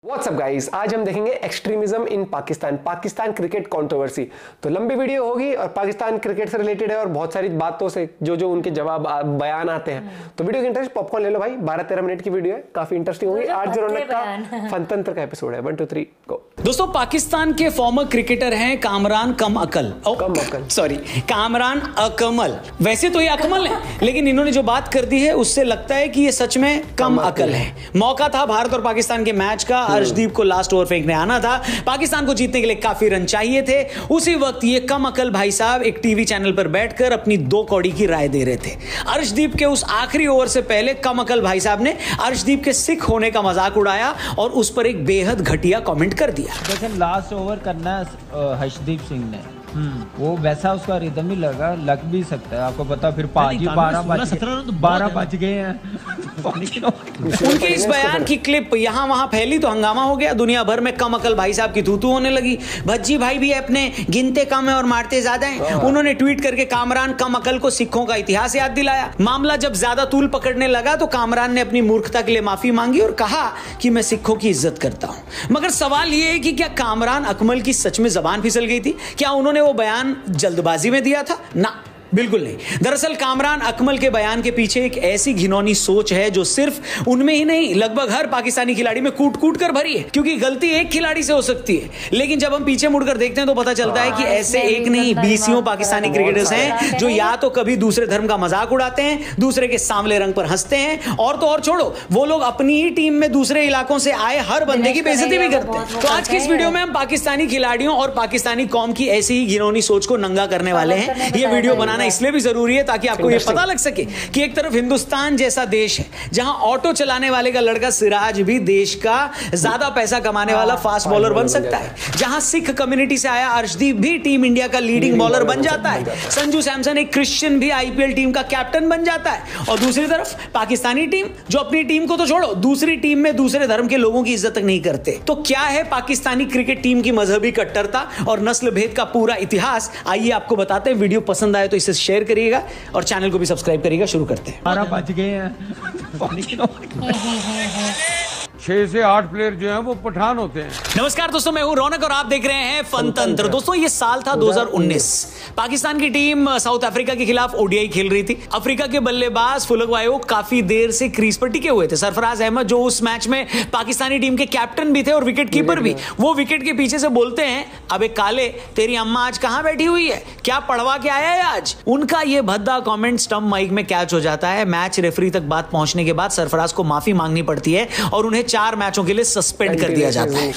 WhatsApp guys, आज हम देखेंगे एक्सट्रीमिज्म इन पाकिस्तान क्रिकेट कंट्रोवर्सी। तो लंबी वीडियो होगी और पाकिस्तान क्रिकेट से रिलेटेड है और बहुत सारी बातों से जो उनके जवाब बयान आते हैं। तो वीडियो की इंटरेस्ट पॉपकॉर्न ले लो भाई, 12-13 मिनट की वीडियो है, काफी इंटरेस्टिंग होगी। आज जो रौनक का फनतंत्र का एपिसोड है। 1 2 3 गो। दोस्तों, पाकिस्तान के फॉर्मर क्रिकेटर हैं कामरान कामरान अकमल। वैसे तो ये अकमल है, लेकिन इन्होंने जो बात कर दी है उससे लगता है कि ये सच में कम अकल है। मौका था भारत और पाकिस्तान के मैच का, अर्शदीप को लास्ट ओवर फेंकने आना था, पाकिस्तान को जीतने के लिए काफी रन चाहिए थे। उसी वक्त ये कम अकल भाई साहब एक टीवी चैनल पर बैठकर अपनी 2 कौड़ी की राय दे रहे थे। अर्शदीप के उस आखिरी ओवर से पहले कम अकल भाई साहब ने अर्शदीप के सिख होने का मजाक उड़ाया और उस पर एक बेहद घटिया कमेंट कर दिया। जैसे लास्ट ओवर करना है हर्षदीप सिंह ने, वो वैसा उसका रिदम ही लग भी सकता है। आपको पता, फिर 12 बज गए हैं। उनके इस बयान की क्लिप यहां वहां फैली तो हंगामा हो गया। दुनिया भर में कम अकल भाई साहब की तू-तू होने लगी। भज्जी भाई भी अपने गिनते कम है और मारते ज्यादा हैं। उन्होंने ट्वीट करके कामरान कम अकल को सिखों का इतिहास याद दिलाया। मामला जब ज्यादा तूल पकड़ने लगा तो कामरान ने अपनी मूर्खता के लिए माफी मांगी और कहा कि मैं सिखों की इज्जत करता हूं। मगर सवाल यह है कि क्या कामरान अकमल की सच में जबान फिसल गई थी? क्या उन्होंने वो बयान जल्दबाजी में दिया था? ना, बिल्कुल नहीं। दरअसल कामरान अकमल के बयान के पीछे एक ऐसी घिनौनी सोच है जो सिर्फ उनमें ही नहीं, लगभग हर पाकिस्तानी खिलाड़ी में कूट कूट कर भरी है। क्योंकि गलती एक खिलाड़ी से हो सकती है, लेकिन जब हम पीछे मुड़कर देखते हैं तो पता चलता है कि ऐसे एक नहीं 20 पाकिस्तानी क्रिकेटर्स हैं जो या तो कभी दूसरे धर्म का मजाक उड़ाते हैं, दूसरे के सांवले रंग पर हंसते हैं, और तो और छोड़ो, वो लोग अपनी ही टीम में दूसरे इलाकों से आए हर बंदे की बेइज्जती भी करते हैं। तो आज की इस वीडियो में हम पाकिस्तानी खिलाड़ियों और पाकिस्तानी कौम की ऐसी ही घिनौनी सोच को नंगा करने वाले हैं। ये वीडियो बनाना इसलिए भी जरूरी है ताकि आपको ये पता लग सके कि एक तरफ हिंदुस्तान जैसा देश है जहां ऑटो चलाने वाले का लड़का सिराज भी देश का ज्यादा पैसा कमाने वाला फास्ट बॉलर बन सकता है, जहां सिख कम्युनिटी से आया अर्शदीप भी टीम इंडिया का लीडिंग बॉलर बन जाता है, संजू सैमसन एक क्रिश्चियन भी आईपीएल टीम का कैप्टन बन जाता है, और दूसरी तरफ पाकिस्तानी टीम जो अपनी टीम को तो छोड़ो, दूसरी टीम में दूसरे धर्म के लोगों की इज्जत तक नहीं करते। तो क्या है पाकिस्तानी क्रिकेट टीम की मजहबी कट्टरता और नस्ल भेद का पूरा इतिहास? आइए आपको बताते हैं। वीडियो पसंद आए तो इसे शेयर करिएगा और चैनल को भी सब्सक्राइब करिएगा। शुरू करते हैं। 12 बज गए हैं। 6 से 8 प्लेयर जो हैं वो पठान होते हैं। नमस्कार दोस्तों, मैं हूं रौनक और आप देख रहे हैं फनतंत्र। दोस्तों, ये साल था 2019। पाकिस्तान की टीम साउथ अफ्रीका के खिलाफ ओडीआई खेल रही थी। अफ्रीका के बल्लेबाज फुलक वायो काफी देर से क्रीज पर टिके हुए थे। सरफराज अहमद जो उस मैच में पाकिस्तानी टीम के कैप्टन भी थे और विकेट कीपर भी, वो विकेट के पीछे से बोलते हैं, अबे काले, तेरी अम्मा आज कहां बैठी हुई है? क्या पढ़वा के आया है आज? उनका ये भद्दा कमेंट स्टंप माइक में कैच हो जाता है। मैच रेफरी तक बात पहुंचने के बाद सरफराज को माफी मांगनी पड़ती है और उन्हें 4 मैचों के लिए सस्पेंड कर दिया जाता है।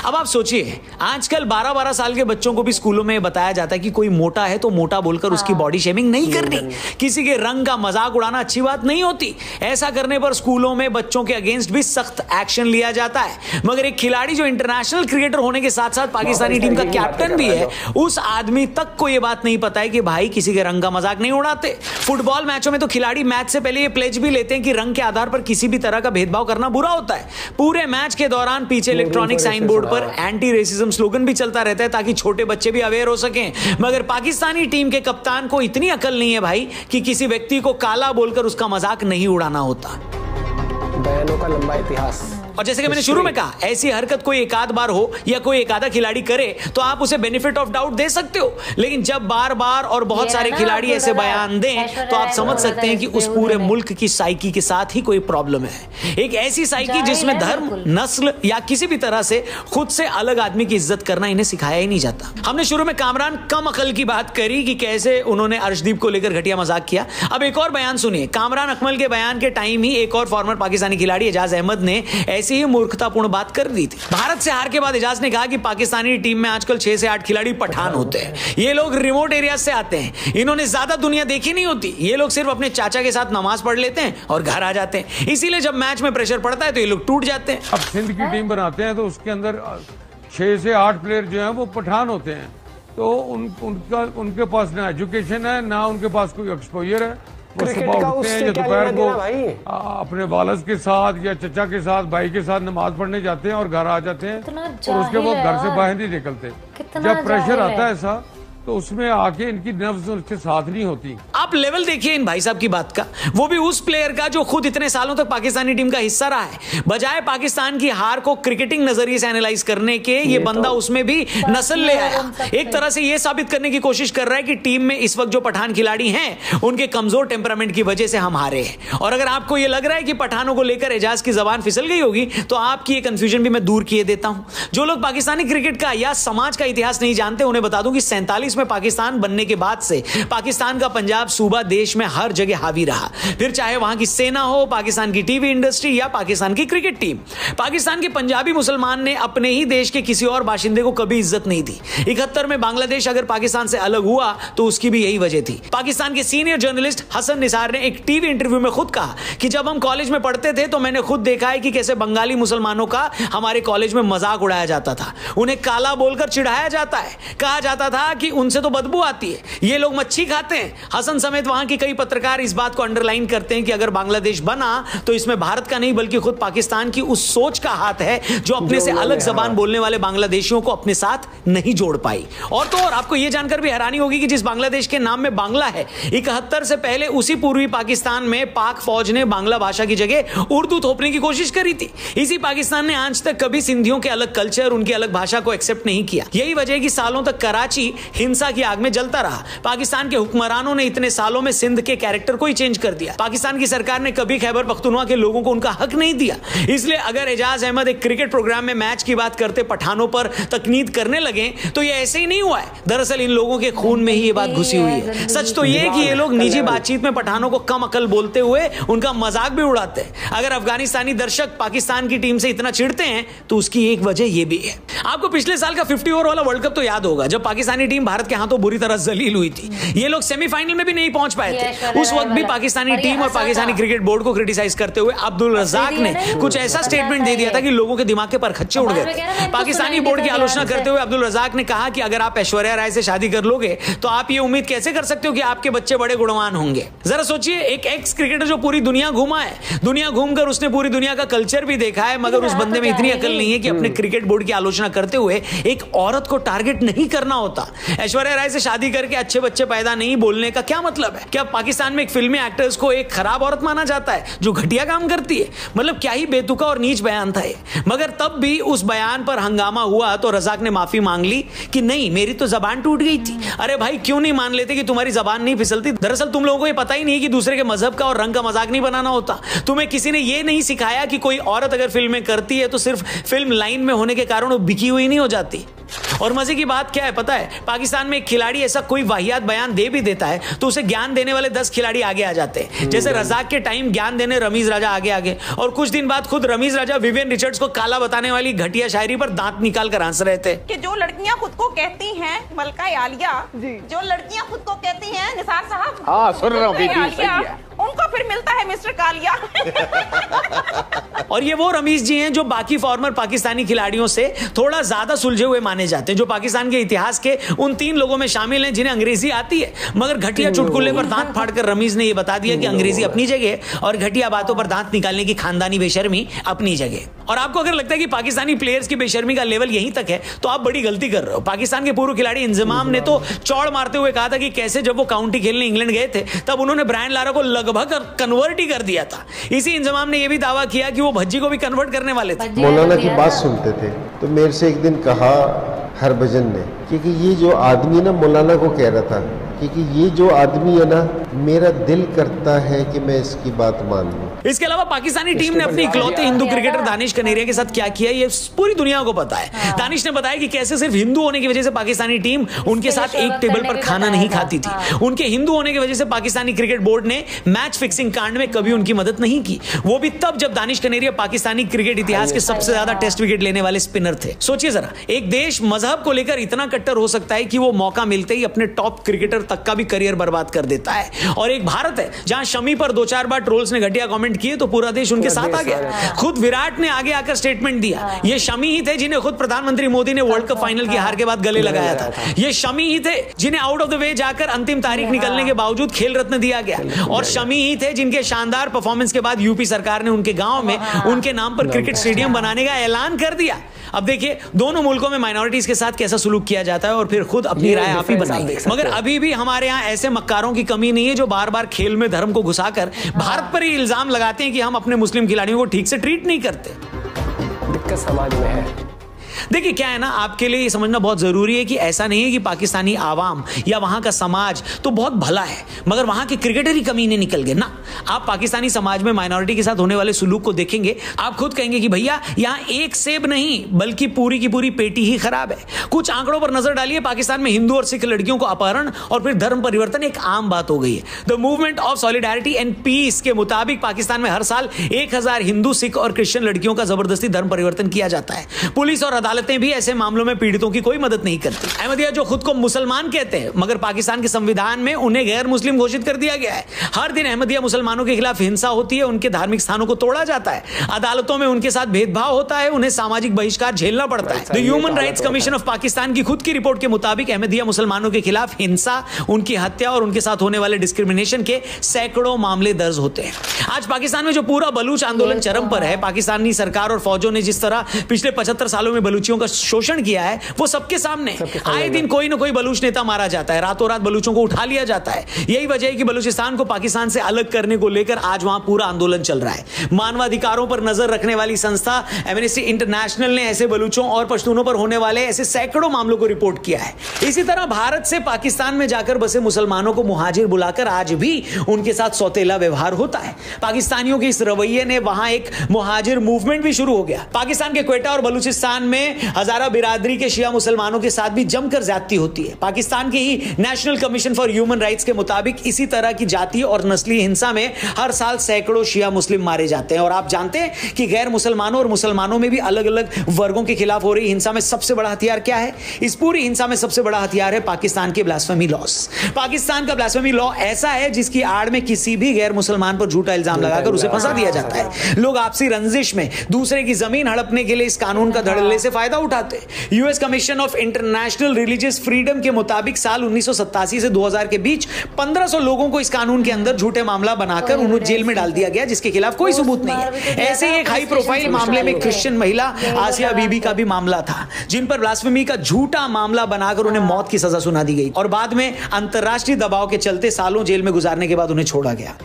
अब आप सोचिए, आजकल 12-12 साल के बच्चों को भी स्कूलों में बताया जाता है कि कोई मोटा है तो मोटा बोलकर उसकी बॉडी शेमिंग नहीं करनी, किसी के रंग का मजाक उड़ाना अच्छी बात नहीं होती। ऐसा करने पर स्कूलों में बच्चों के अगेंस्ट भी सख्त एक्शन लिया जाता है। मगर एक खिलाड़ी जो इंटरनेशनल क्रिकेटर होने के साथ साथ पाकिस्तानी टीम का कैप्टन भी है, उस आदमी तक को यह बात नहीं पता है कि भाई किसी के रंग का मजाक नहीं उड़ाते। फुटबॉल मैचों में तो खिलाड़ी मैच से पहले ये प्लेज भी लेते हैं कि रंग के आधार पर किसी भी तरह का भेदभाव करना बुरा होता है। पूरे मैच के दौरान पीछे इलेक्ट्रॉनिक साइन बोर्ड पर एंटी रेसिज्म स्लोगन भी चलता रहता है ताकि छोटे बच्चे भी अवेयर हो सकें। मगर पाकिस्तानी टीम के कप्तान को इतनी अकल नहीं है भाई कि किसी व्यक्ति को काला बोलकर उसका मजाक नहीं उड़ाना होता। बयानों का लंबा इतिहास। और जैसे कि मैंने शुरू में कहा, ऐसी हरकत कोई एक आध बार हो या कोई एक आधा खिलाड़ी करे तो आप उसे बेनिफिट ऑफ डाउट दे सकते हो, लेकिन जब बार बार और बहुत सारे खिलाड़ी ऐसे बयान दें तो आप समझ सकते हैं कि उस पूरे मुल्क की साइकी के साथ ही कोई प्रॉब्लम है। एक ऐसी साइकी जिसमें धर्म, नस्ल या किसी भी तरह से खुद से अलग आदमी की इज्जत करना इन्हें सिखाया ही नहीं जाता। हमने शुरू में कामरान कम अकल की बात करी कि कैसे उन्होंने अर्शदीप को लेकर घटिया मजाक किया। अब एक और बयान सुनिए। कामरान अकमल के बयान के टाइम ही एक और फॉर्मर पाकिस्तानी खिलाड़ी एजाज अहमद ने ऐसी ही मूर्खतापूर्ण बात कर दी थी। भारत से हार के बाद एजाज ने कहा कि पाकिस्तानी टीम में आजकल 6 से 8 खिलाड़ी पठान होते हैं। ये लोग रिमोट एरिया से आते हैं, इन्होंने ज्यादा दुनिया देखी नहीं होती। ये लोग सिर्फ अपने चाचा के साथ नमाज पढ़ लेते हैं और घर आ जाते हैं। इसीलिए जब मैच में प्रेशर पड़ता है तो ये लोग टूट जाते हैं। अब सिंध की टीम बनाते हैं तो उसके अंदर 6 से 8 प्लेयर जो हैं वो पठान होते हैं। तो उनके पास ना एजुकेशन है, ना उनके पास कोई एक्सपोजर है। वो सुबह उठते हैं या दोपहर को अपने वालिद के साथ या चचा के साथ, भाई के साथ नमाज पढ़ने जाते हैं और घर आ जाते हैं और उसके बाद घर से बाहर नहीं निकलते। जब प्रेशर आता है ऐसा तो उसमें आके इनकी नफ्स उसके साथ नहीं होती। आप लेवल देखिए इन भाई साहब की बात का, वो भी उस प्लेयर का जो खुद इतने सालों तक पाकिस्तानी टीम का हिस्सा रहा है। बजाय पाकिस्तान की हार को क्रिकेटिंग नजरिए से एनालाइज करने के, ये बंदा उसमें भी नस्ल ले आया। एक तरह से ये साबित करने की कोशिश कर रहा है कि टीम में इस वक्त जो पठान खिलाड़ी हैं उनके कमजोर टेम्परामेंट की वजह से हम हारे हैं। और अगर आपको ये लग रहा है कि पठानों को लेकर एजाज की जबान फिसल गई होगी, तो आपकी ये कंफ्यूजन भी मैं दूर किए देता हूं। जो लोग पाकिस्तानी क्रिकेट का या समाज का इतिहास नहीं जानते, उन्हें बता दूं कि 47 में पाकिस्तान बनने के बाद से पाकिस्तान का पंजाब सूबा देश में हर जगह हावी रहा। फिर चाहे वहां की सेना हो, पाकिस्तान की टीवी इंडस्ट्री या पाकिस्तान की क्रिकेट टीम। पाकिस्तान के पंजाबी मुसलमान ने अपने ही देश के किसी और बाशिंदे को कभी इज्जत नहीं दी। 71 में बांग्लादेश अगर पाकिस्तान से अलग हुआ तो उसकी भी यही वजह थी। पाकिस्तान के सीनियर जर्नलिस्ट हसन निसार ने एक टीवी इंटरव्यू में खुद कहा कि जब हम कॉलेज में पढ़ते थे तो मैंने खुद देखा है कि कैसे बंगाली मुसलमानों का हमारे कॉलेज में मजाक उड़ाया जाता था। उन्हें काला बोलकर चिढ़ाया जाता है, कहा जाता था कि उनसे तो बदबू आती है, ये लोग मच्छी खाते हैं। हसन समेत वहां के कई पत्रकार इस बात को अंडरलाइन करते हैं कि अगर बांग्लादेश बना तो इसमें भारत का नहीं बल्कि खुद पाकिस्तान की उस सोच का हाथ है जो अपने से अलग जबान बोलने वाले बांग्लादेशियों को अपने साथ नहीं जोड़ पाई। और तो और आपको यह जानकर भी हैरानी होगी कि जिस बांग्लादेश के नाम में बांग्ला है, 71 से पहले उसी पूर्वी पाकिस्तान में पाक फौज ने बांग्ला भाषा की जगह उर्दू थोपने की कोशिश करी थी। इसी पाकिस्तान ने आज तक कभी सिंधियों के अलग कल्चर, उनकी अलग भाषा को एक्सेप्ट नहीं किया। यही वजह है कि सालों तक कराची हिंसा की आग में जलता रहा। पाकिस्तान के हुक्मरानों ने इतने सालों में सिंध के कैरेक्टर को ही चेंज कर दिया। पाकिस्तान की सरकार ने कभी खैबर पख्तूनख्वा के लोगों को उनका हक नहीं दिया। इसलिए अगर एजाज अहमद एक क्रिकेट प्रोग्राम में मैच की बात करते पठानों पर तकनीद करने लगे तो ये ऐसे ही नहीं हुआ है। दरअसल इन लोगों के खून में ही ये बात घुसी हुई है। सच तो ये कि ये लोग निजी बातचीत में पठानों को कम अकल बोलते हुए उनका मजाक भी उड़ाते हैं। अगर अफगानिस्तानी दर्शक पाकिस्तान की टीम से इतना चिढ़ते हैं तो उसकी एक वजह ये भी है। आपको पिछले साल का 50 ओवर वाला वर्ल्ड कप तो याद होगा, जब पाकिस्तानी टीम भारत के हाथों बुरी तरह जलील हुई थी। ये लोग सेमीफाइनल में भी नहीं पहुंच पाए थे। उस वक्त भी पाकिस्तानी टीम और पाकिस्तानी क्रिकेट बोर्ड को क्रिटिसाइज करते हुए अब्दुल रज़ाक ने कुछ ऐसा स्टेटमेंट दे दिया था कि लोगों के दिमाग के पर खच्चे उड़ गए थे। पाकिस्तानी बोर्ड की आलोचना करते हुए अब्दुल रज़ाक ने कहा कि अगर आप ऐश्वर्या राय से शादी कर लोगे तो आप ये उम्मीद कैसे कर सकते हो कि आपके बच्चे बड़े गुणवान होंगे। जरा सोचिए, एक एक्स क्रिकेटर जो पूरी दुनिया घूमा है, दुनिया घूमकर उसने पूरी दुनिया का कल्चर भी देखा है, मगर उस बंदे में इतनी अकल नहीं है कि अपने क्रिकेट बोर्ड की आलोचना करते हुए एक औरत को टारगेट नहीं करना होता। ऐश्वर्या राय से शादी करके अच्छे बच्चे पैदा नहीं बोलने का क्या मतलब है? क्या पाकिस्तान में एक फिल्मी एक्टर्स को एक खराब औरत माना जाता है जो घटिया काम करती है? मतलब क्या ही बेतुका और नीच बयान था ये। मगर तब भी उस बयान पर हंगामा हुआ तो रज़ाक ने माफी मांग ली कि नहीं, मेरी तो जबान टूट गई थी। अरे भाई, क्यों नहीं मान लेते कि तुम्हारी जबान नहीं फिसलती? दरअसल तुम लोगों को ये पता ही नहीं कि दूसरे के मजहब का और रंग का मजाक नहीं बनाना होता। तुम्हें किसी ने ये नहीं सिखाया कि कोई औरत अगर फिल्म में करती है तो सिर्फ फिल्म लाइन में होने के कारण वो बिकी हुई नहीं हो जाती। और मजे की बात क्या है पता है? पाकिस्तान में एक खिलाड़ी ऐसा कोई वाहियात बयान दे भी देता है तो उसे ज्ञान देने वाले 10 खिलाड़ी आगे आ जाते हैं। जैसे रज़ाक के टाइम ज्ञान देने रमीज राजा आगे और कुछ दिन बाद खुद रमीज राजा विवियन रिचर्ड्स को काला बताने वाली घटिया शायरी पर दांत निकाल कर हंस रहे थे कि जो लड़कियां खुद को कहती हैं मलका आलिया, जो लड़कियां खुद को कहती हैं निसार साहब, हाँ सुन रहा हूँ, उनको फिर मिलता है मिस्टर कालिया। और ये वो रमीज जी हैं जो बाकी फॉर्मर पाकिस्तानी खिलाड़ियों से थोड़ा ज्यादा सुलझे हुए माने जाते हैं, जो पाकिस्तान के इतिहास के उन 3 लोगों में शामिल हैं जिन्हें अंग्रेजी आती है। मगर घटिया चुटकुले पर दांत फाड़कर रमीज ने यह बता दिया कि अंग्रेजी अपनी जगह और घटिया बातों पर दांत निकालने की खानदानी बेशर्मी अपनी जगह। और आपको अगर लगता है कि पाकिस्तानी प्लेयर्स की बेशर्मी का लेवल यहीं तक है तो आप बड़ी गलती कर रहे हो। पाकिस्तान के पूर्व खिलाड़ी इंजमाम ने तो चौड़ मारते हुए कहा था कि कैसे जब वो काउंटी खेलने इंग्लैंड गए थे तब उन्होंने ब्रायन लारा को लगभग कन्वर्ट ही कर दिया था। इसी इंजमाम ने यह भी दावा किया कि वो भज्जी को भी कन्वर्ट करने वाले थे। मौलाना की बात सुनते थे तो मेरे से एक दिन कहा हरभजन ने, क्योंकि ये जो आदमी ना, मौलाना को कह रहा था क्योंकि ये जो आदमी है ना, मेरा दिल करता है कि मैं इसकी बात मान लूं। इसके अलावा पाकिस्तानी टीम ने अपने इकलौते हिंदू क्रिकेटर दानिश कनेरिया के साथ क्या किया ये पूरी दुनिया को पता है। दानिश ने बताया कि कैसे सिर्फ हिंदू होने की वजह से पाकिस्तानी टीम उनके साथ एक टेबल पर खाना नहीं खाती थी। उनके हिंदू होने की वजह से पाकिस्तानी क्रिकेट बोर्ड ने मैच फिक्सिंग कांड में कभी उनकी मदद नहीं की, वो भी तब जब दानिश कनेरिया पाकिस्तानी क्रिकेट इतिहास के सबसे ज्यादा टेस्ट विकेट लेने वाले स्पिनर थे। सोचिए जरा, एक देश मजहब को लेकर इतना कट्टर हो सकता है कि वो मौका मिलते ही अपने टॉप क्रिकेटर तक का भी करियर बर्बाद कर देता है। और एक भारत है जहां शमी पर 2-4 बार ट्रोल्स ने घटिया कमेंट किए तो पूरा देश उनके साथ आ गया। खुद विराट ने आगे आकर स्टेटमेंट दिया। ये शमी ही थे जिन्हें खुद प्रधानमंत्री मोदी ने वर्ल्ड कप फाइनल की हार के बाद गले लगाया था। ये शमी ही थे जिन्हें आउट ऑफ द वे जाकर अंतिम तारीख निकलने के बावजूद खेल रत्न दिया गया। और शमी ही थे जिनके शानदार परफॉर्मेंस के बाद यूपी सरकार ने उनके गांव में उनके नाम पर क्रिकेट स्टेडियम बनाने का ऐलान कर दिया। अब देखिए दोनों मुल्कों में माइनॉरिटीज के साथ कैसा सुलूक किया जाता है और फिर खुद अपनी राय आप ही बनाइए। मगर अभी भी हमारे यहाँ ऐसे मक्कारों की कमी नहीं है जो बार बार खेल में धर्म को घुसाकर भारत पर ही इल्जाम लगाते हैं कि हम अपने मुस्लिम खिलाड़ियों को ठीक से ट्रीट नहीं करते। दिक्कत समाज में है। देखिए क्या है ना, आपके लिए ये समझना बहुत जरूरी है कि ऐसा नहीं है कि पाकिस्तानी आवाम या वहां का समाज तो बहुत भला है मगर वहां के क्रिकेटर ही कमीने निकल गए ना। आप पाकिस्तानी समाज में माइनॉरिटी के साथ होने वाले सुलूक को देखेंगे, आप खुद कहेंगे कि भैया यहां एक सेब नहीं बल्कि पूरी की पूरी पेटी ही खराब है। कुछ आंकड़ों पर नजर डालिए, पाकिस्तान में हिंदू और सिख लड़कियों को अपहरण और फिर धर्म परिवर्तन एक आम बात हो गई है। The movement of solidarity and peace के मुताबिक पाकिस्तान में हर साल 1000 हिंदू, सिख और क्रिश्चियन लड़कियों का जबरदस्ती धर्म परिवर्तन किया जाता है। पुलिस और अदालतें भी ऐसे मामलों में पीड़ितों की कोई मदद नहीं करती। अहमदिया जो खुद को मुसलमान कहते हैं मगर पाकिस्तान के संविधान में उन्हें गैर मुस्लिम घोषित कर दिया गया है। हर दिन अहमदिया मुसलमानों के खिलाफ हिंसा होती है, उनके धार्मिक स्थानों को तोड़ा जाता है, अदालतों में उनके साथ भेदभाव होता है, उन्हें सामाजिक बहिष्कार झेलना पड़ता है। The human rights commission of Pakistan की खुद की रिपोर्ट के मुताबिक अहमदिया मुसलमानों के खिलाफ हिंसा, उनकी हत्या और उनके साथ होने वाले डिस्क्रिमिनेशन के सैकड़ों मामले दर्ज होते हैं। आज पाकिस्तान में जो पूरा बलूच आंदोलन चरम पर है, पाकिस्तानी सरकार और फौजों ने जिस तरह पिछले 75 सालों में बलूचियों का शोषण किया है वो सबके सामने। आए दिन कोई ना कोई बलूच नेता मारा जाता है, रातों रात बलूचों को उठा लिया जाता है। यही वजह है कि बलूचिस्तान को पाकिस्तान से अलग करने को लेकर आज वहां पूरा आंदोलन चल रहा है। मानवाधिकारों पर नजर रखने वाली संस्था एमनेस्टी इंटरनेशनल ने ऐसे बलूचों और पश्तूनों पर होने वाले ऐसे सैकड़ों मामलों को रिपोर्ट किया है। इसी तरह भारत से पाकिस्तान में जाकर बसे मुसलमानों को मुहाजिर बुलाकर आज भी उनके साथ सौतेला व्यवहार होता है। पाकिस्तानियों के इस रवैये ने वहां एक मुहाजिर मूवमेंट भी शुरू हो गया। पाकिस्तान के क्वेटा और बलूचिस्तान में हजारा बिरादरी के शिया मुसलमानों के साथ भी जमकर ज्यादती होती है। पाकिस्तान की ही national commission for human rights के मुताबिक इसी तरह की जातीय और नस्लीय हिंसा में हर साल सैकड़ों शिया मुस्लिम मारे जाते हैं। और आप जानते हैं कि गैर मुसलमानों और मुसलमानों में भी अलग अलग वर्गों के खिलाफ हो रही हिंसा में सबसे बड़ा हथियार क्या है? इस पूरी हिंसा में सबसे बड़ा हथियार है पाकिस्तान के ब्लास्फेमी लॉस। पाकिस्तान का ब्लास्फेमी लॉ ऐसा है जिसकी आड़ में किसी भी गैर मुसलमान पर झूठा इल्जाम लगाकर उसे फंसा दिया जाता है। लोग आपसी रंजिश में दूसरे की जमीन हड़पने के लिए इस कानून का धड़ल्ले से फायदा उठाते हैं। US commission of international religious freedom के मुताबिक साल 1987 से 2000 के बीच 1500 लोगों को इस कानून के अंदर झूठे मामला बनाकर उन्हें जेल में डाल दिया गया जिसके खिलाफ कोई सबूत नहीं है। ऐसे ही एक हाई प्रोफाइल मामले में क्रिश्चियन महिला आसिया बीबी का भी मामला था जिन पर ब्लास्फेमी का झूठा मामला बनाकर उन्हें मौत की सजा सुना दी गई और बाद में अंतरराष्ट्रीय दबाव के चलते सालों जेल में गुजारने के बाद उन्हें छोड़ा गया।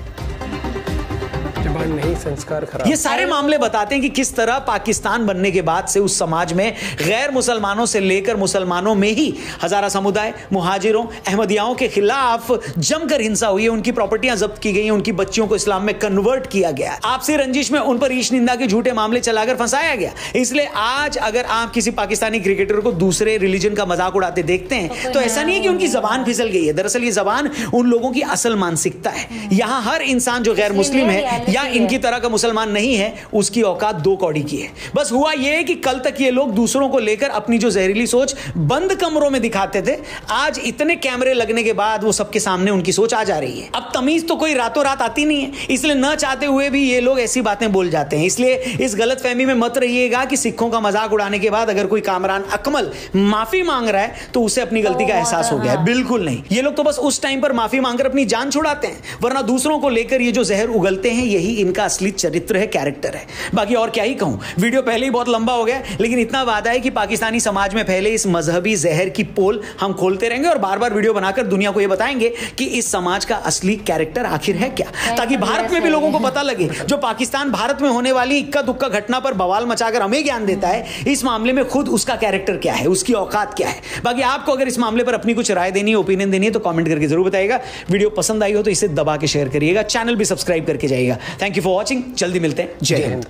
नहीं, संस्कार खराब। ये सारे मामले बताते हैं कि किस तरह पाकिस्तान बनने के बाद से उस समाज में गैर मुसलमानों से लेकर मुसलमानों में ही हजारा समुदाय, मुहाजिरों, अहमदियाओं के खिलाफ जमकर हिंसा हुई है। उनकी प्रॉपर्टियां जब्त की गई हैं, उनकी बच्चियों को इस्लाम में कन्वर्ट किया गया, आपसी रंजिश में उन पर ईश निंदा के झूठे मामले चलाकर फंसाया गया। इसलिए आज अगर आप किसी पाकिस्तानी क्रिकेटर को दूसरे रिलीजन का मजाक उड़ाते देखते हैं तो ऐसा नहीं है कि उनकी जबान फिसल गई है। दरअसल ये जबान उन लोगों की असल मानसिकता है। यहां हर इंसान जो गैर मुस्लिम है या इनकी तरह का मुसलमान नहीं है उसकी औकात 2 कौड़ी की है। बस हुआ यह कि कल तक ये लोग दूसरों को लेकर अपनी जो जहरीली सोच बंद कमरों में दिखाते थे, आज इतने कैमरे लगने के बाद वो सबके सामने उनकी सोच आ जा रही है। अब तमीज तो कोई रातों रात आती नहीं है, इसलिए न चाहते हुए भी ये लोग ऐसी बातें बोल जाते हैं। इसलिए इस गलतफहमी में मत रहिएगा कि सिखों का मजाक उड़ाने के बाद अगर कोई कामरान अकमल माफी मांग रहा है तो उसे अपनी गलती का एहसास हो गया है। बिल्कुल नहीं, ये लोग तो बस उस टाइम पर माफी मांगकर अपनी जान छुड़ाते हैं, वरना दूसरों को लेकर ये जो जहर उगलते हैं यही इनका असली चरित्र है, कैरेक्टर है। बाकी और क्या ही कहूं, वीडियो पहले ही बहुत लंबा हो गया, लेकिन इतना वादा है कि पाकिस्तानी समाज में फैले इस मजहबी जहर की पोल हम खोलते रहेंगे और बार बार वीडियो बनाकर दुनिया को यह बताएंगे कि इस समाज का असली कैरेक्टर आखिर है क्या, ताकि भारत में भी लोगों को पता लगे। जो पाकिस्तान भारत में होने वाली इक्का दुक्का घटना पर बवाल मचाकर हमें ज्ञान देता है, इस मामले में खुद उसका कैरेक्टर क्या है, उसकी औकात क्या है। बाकी आपको अगर इस मामले पर अपनी कुछ राय देनी है, ओपिनियन देनी है तो कमेंट करके जरूर बताइएगा। वीडियो पसंद आई हो तो इसे दबा के शेयर करिएगा, चैनल भी सब्सक्राइब करके जाइएगा। थैंक यू फॉर वॉचिंग, जल्दी मिलते हैं। जय हिंद।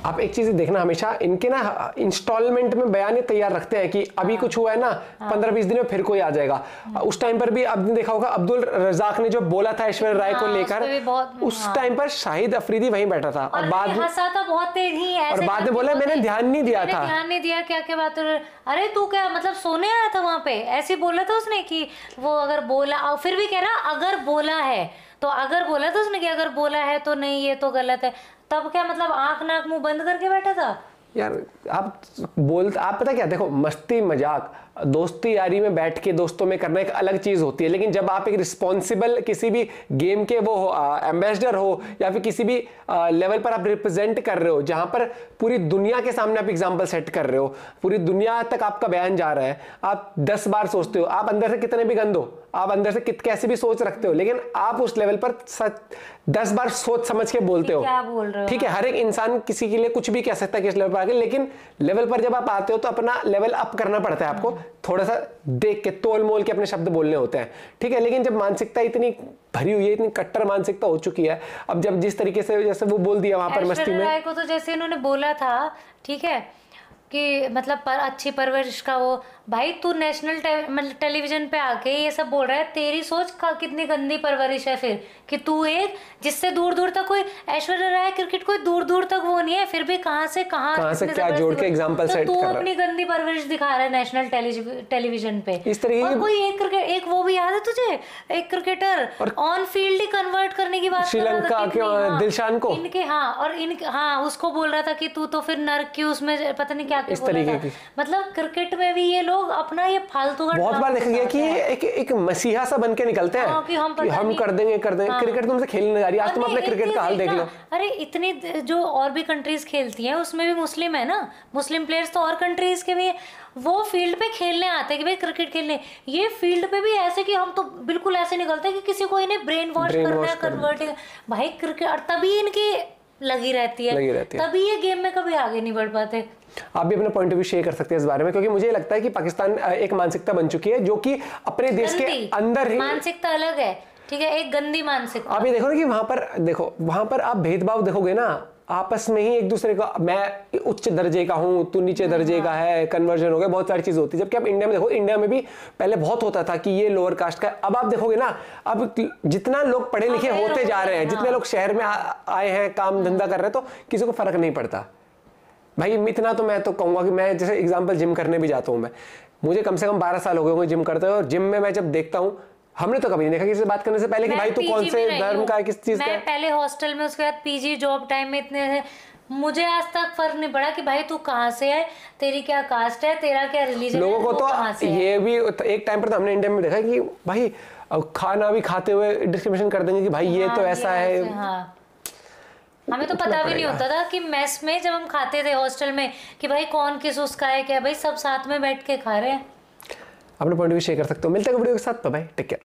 आप एक चीज देखना, हमेशा इनके ना इंस्टॉलमेंट में बयान तैयार रखते हैं कि अभी कुछ हुआ है ना 15-20 दिन में फिर कोई आ जाएगा। उस टाइम पर भी आपने देखा होगा अब्दुल रजाक ने जो बोला था ऐश्वर्या राय को लेकर, उस टाइम पर शाहिद अफरीदी वहीं बैठा था और बाद में हंसा था बहुत तेज ही, और बाद में बोला मैंने ध्यान नहीं दिया था, ध्यान नहीं दिया, क्या क्या बात। अरे तू क्या मतलब सोने आया था वहां पे, ऐसे बोला था उसने कि वो अगर बोला, फिर भी कह रहा अगर बोला है, तो अगर बोला था उसने कि अगर बोला है तो नहीं ये तो गलत है, तब क्या मतलब आंख नाक मुंह बंद करके बैठा था यार। आप पता क्या, देखो मस्ती मजाक दोस्ती यारी में बैठ के दोस्तों में करना एक अलग चीज होती है, लेकिन जब आप एक रिस्पॉन्सिबल किसी भी गेम के वो एम्बेसडर हो या फिर किसी भी लेवल पर आप रिप्रेजेंट कर रहे हो, जहां पर पूरी दुनिया के सामने आप एग्जांपल सेट कर रहे हो, पूरी दुनिया तक आपका बयान जा रहा है, आप 10 बार सोचते हो, आप अंदर से कितने भी गंद हो, आप अंदर से कैसे भी सोच रखते हो, लेकिन आप उस लेवल पर 10 बार सोच समझ के बोलते हो। क्या बोल रहे हो? ठीक है, हर एक इंसान किसी के लिए कुछ भी कह सकता है किस लेवल पर आके, लेकिन लेवल पर जब आप आते हो तो अपना लेवल अप करना पड़ता है, आपको थोड़ा सा देख के तोल मोल के अपने शब्द बोलने होते हैं। ठीक है, लेकिन जब मानसिकता इतनी भरी हुई है, इतनी कट्टर मानसिकता हो चुकी है, अब जब जिस तरीके से जैसे वो बोल दिया वहां पर मस्ती में, ऐश्वर्या राय को तो जैसे इन्होंने बोला था, ठीक है कि मतलब अच्छी परवरिश का वो, भाई तू नेशनल टेलीविजन पे आके ये सब बोल रहा है, तेरी सोच का कितनी गंदी परवरिश है फिर, कि तू एक जिससे दूर दूर तक कोई ऐश्वर्या राय क्रिकेट कोई दूर दूर तक वो नहीं है, फिर भी कहां से क्या जोड़ के एग्जांपल सेट कर रहा है, तू अपनी गंदी परवरिश दिखा रहा है नेशनल टेलीविजन पे इस तरीके और कोई एक वो भी याद है तुझे, एक cricketer on field he convert करने की बात श्रीलंका के दिलशान को इनके उसको बोल रहा था कि तू तो फिर नर्क की उसमें पता नहीं क्या इस तरीके की, मतलब क्रिकेट में भी ये लोग अपना ये फालतू का बहुत बार देखा गया कि एक मसीहा सा बन के निकलते हैं कि हम कर देंगे क्रिकेट तुमसे खेलने जा रही है, आज तुम अपने क्रिकेट का हाल देख लो। अरे इतनी जो और भी कंट्रीज खेलती हैं उसमें भी मुस्लिम है ना, मुस्लिम प्लेयर्स तो और कंट्रीज के भी है, वो फील्ड पे खेलने आते हैं कि भाई क्रिकेट खेलने, ये फील्ड पे भी ऐसे कि हम तो बिल्कुल ऐसे निकलते हैं कि किसी को इन्हें ब्रेन वॉश करना है, कन्वर्ट, भाई क्रिकेट तभी इनकी लगी रहती है, तभी ये गेम में कभी आगे नहीं बढ़ पाते। आप भी अपना पॉइंट ऑफ व्यू शेयर कर सकते हैं इस बारे में, क्योंकि मुझे लगता है कि पाकिस्तान एक मानसिकता बन चुकी है जो कि अपने देश के अंदर ही, मानसिकता अलग है, ठीक है, एक गंदी मानसिकता। आप ये देखो ना कि वहां पर आप भेदभाव देखोगे ना, आपस में ही एक दूसरे का, मैं उच्च दर्जे का हूं तू नीचे दर्जे का है, कन्वर्जन हो गया, बहुत सारी चीज होती है। जबकि आप इंडिया में देखो, इंडिया में भी पहले बहुत होता था कि ये लोअर कास्ट का है, अब आप देखोगे ना, अब जितना लोग पढ़े लिखे होते जा रहे हैं, जितने लोग शहर में आए हैं, काम धंधा कर रहे हैं, तो किसी को फर्क नहीं पड़ता। भाई इतना तो मैं तो कहूंगा कि मैं जैसे एग्जांपल जिम करने भी जाता हूं, मैं मुझे कम से कम 12 साल हो गए होंगे जिम करते हुए, और जिम में मैं जब देखता हूं, हमने तो कभी नहीं देखा किसी से बात करने से पहले कि भाई तू कौन से धर्म का है, किस चीज का है। मैं पहले हॉस्टल में, उसके बाद पीजी जॉब टाइम में इतने, मुझे आज तक फर्क नहीं पड़ा कि भाई तू कहाँ से है, तेरी क्या कास्ट है, तेरा क्या रिलीजन है। लोगों को तो ये भी एक टाइम पर तो हमने इंडिया में देखा कि भाई खाना भी खाते हुए डिस्क्रिमिनेशन कर देंगे कि भाई ये तो ऐसा है। हमें तो पता भी नहीं होता था कि मेस में जब हम खाते थे हॉस्टल में कि भाई कौन किस उसका है, क्या भाई सब साथ में बैठ के खा रहे हैं। अपने पॉइंट ऑफ व्यू शेयर कर सकते हो। मिलते हैं वीडियो के साथ, बाय बाय, टेक केयर।